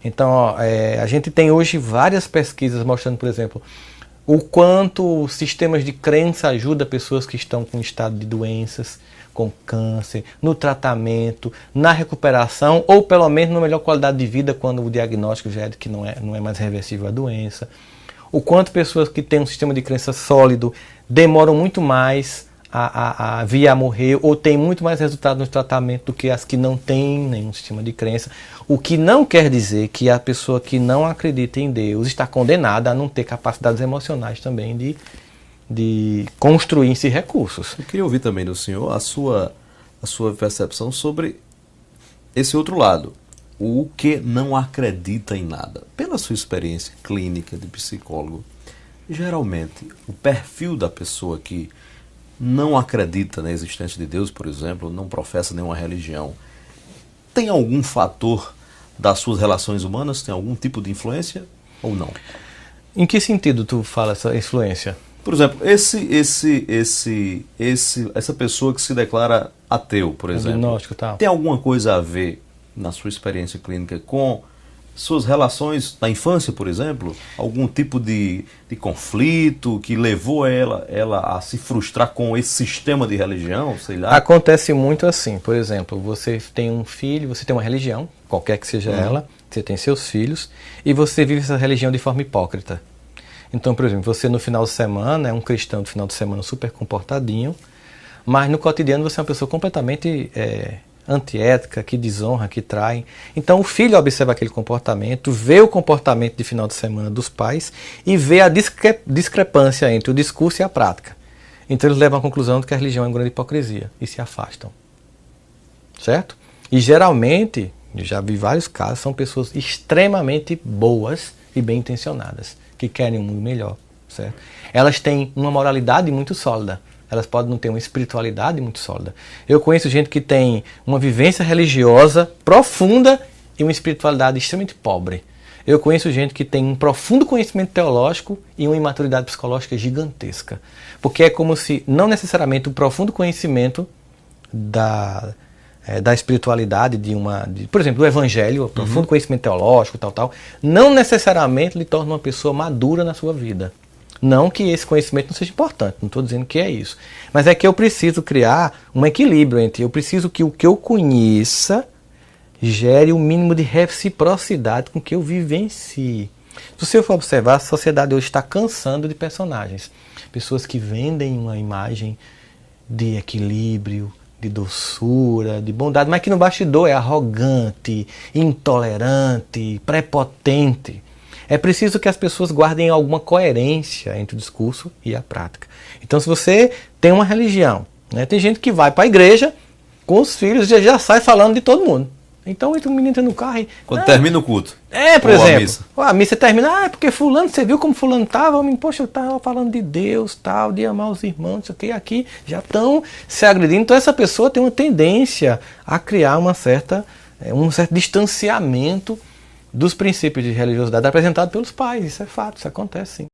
Então, ó, a gente tem hoje várias pesquisas mostrando, por exemplo, o quanto sistemas de crença ajudam pessoas que estão com estado de doenças, com câncer, no tratamento, na recuperação, ou pelo menos na melhor qualidade de vida quando o diagnóstico já é de que não é mais reversível a doença. O quanto pessoas que têm um sistema de crença sólido demoram muito mais a vir a morrer, ou têm muito mais resultado no tratamento do que as que não têm nenhum sistema de crença. O que não quer dizer que a pessoa que não acredita em Deus está condenada a não ter capacidades emocionais também de construir em si recursos. Eu queria ouvir também do senhor a sua percepção sobre esse outro lado. O que não acredita em nada. Pela sua experiência clínica de psicólogo, geralmente o perfil da pessoa que não acredita na existência de Deus, por exemplo, não professa nenhuma religião, tem algum fator das suas relações humanas? Tem algum tipo de influência ou não? Em que sentido tu fala essa influência? Por exemplo, essa pessoa que se declara ateu, por exemplo, Diagnóstico, tal. Tem alguma coisa a ver, na sua experiência clínica, com suas relações na infância, por exemplo? Algum tipo de conflito que levou ela a se frustrar com esse sistema de religião, sei lá? Acontece muito assim, por exemplo, você tem um filho, você tem uma religião, qualquer que seja ela, você tem seus filhos, e você vive essa religião de forma hipócrita. Então, por exemplo, você no final de semana é um cristão do final de semana super comportadinho, mas no cotidiano você é uma pessoa completamente antiética, que desonra, que trai. Então o filho observa aquele comportamento, vê o comportamento de final de semana dos pais e vê a discrepância entre o discurso e a prática. Então eles levam à conclusão de que a religião é uma grande hipocrisia e se afastam. Certo? E geralmente, eu já vi vários casos, são pessoas extremamente boas e bem intencionadas, que querem um mundo melhor. Certo? Elas têm uma moralidade muito sólida. Elas podem não ter uma espiritualidade muito sólida. Eu conheço gente que tem uma vivência religiosa profunda e uma espiritualidade extremamente pobre. Eu conheço gente que tem um profundo conhecimento teológico e uma imaturidade psicológica gigantesca. Porque é como se, não necessariamente o profundo conhecimento da espiritualidade, por exemplo, do evangelho, o profundo conhecimento teológico, tal, não necessariamente lhe torna uma pessoa madura na sua vida. Não que esse conhecimento não seja importante, não estou dizendo que é isso. Mas é que eu preciso criar um equilíbrio entre, eu preciso que o que eu conheça gere o mínimo de reciprocidade com o que eu vivencie. Se você for observar, a sociedade hoje está cansando de personagens. Pessoas que vendem uma imagem de equilíbrio, de doçura, de bondade, mas que no bastidor é arrogante, intolerante, prepotente. É preciso que as pessoas guardem alguma coerência entre o discurso e a prática. Então, se você tem uma religião, né, tem gente que vai para a igreja com os filhos e já sai falando de todo mundo. Então, o menino entra no carro e... Quando termina o culto. Por exemplo. A missa termina, porque fulano, você viu como fulano estava? Poxa, eu estava falando de Deus, tal, de amar os irmãos, isso aqui, aqui, já estão se agredindo. Então, essa pessoa tem uma tendência a criar um certo distanciamento dos princípios de religiosidade apresentados pelos pais. Isso é fato, isso acontece sim.